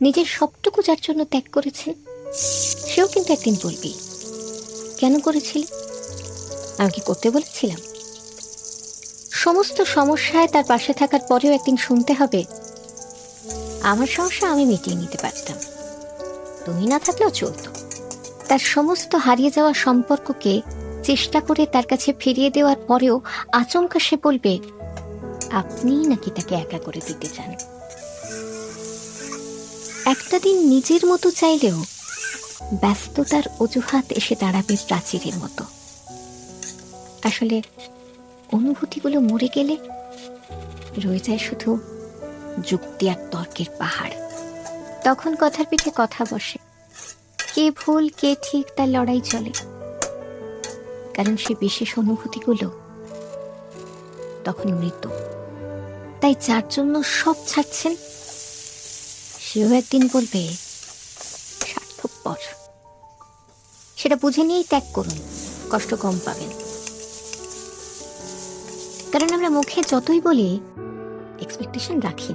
নিজের সবটুকু যার জন্য ত্যাগ করেছেন, সেও কিন্তু একদিন বলবি, কেন করেছিলি? আমি কি করতে বলেছিলাম? সমস্ত সমস্যায় তার পাশে থাকার পরেও একদিন শুনতে হবে, আমার সমস্যা আমি মিটিয়ে নিতে পারতাম, তুমি না থাকলেও চলতো। তার সমস্ত হারিয়ে যাওয়া সম্পর্ককে চেষ্টা করে তার কাছে ফিরিয়ে দেওয়ার পরেও আচমকা সে বলবে আপনিই নাকি তাকে একা করে দিতে চান। একটা দিন নিজের মতো চাইলেও ব্যস্ততার অজুহাত এসে দাঁড়াবে প্রাচীরের মতো। আসলে অনুভূতিগুলো মরে গেলে রয়ে যায় শুধু যুক্তি আর তর্কের পাহাড়। তখন কথার পিঠে কথা বসে, কে ভুল কে ঠিক তার লড়াই চলে, কারণ সে বিশেষ অনুভূতিগুলো তখন মৃত। তাই যার জন্য সব ছাড়ছেন সেও একদিন বলবে স্বার্থপর। সেটা বুঝে নিয়েই ত্যাগ করুন, কষ্ট কম পাবেন। কারণ আমরা মুখে যতই বলি এক্সপেকটেশন রাখি না।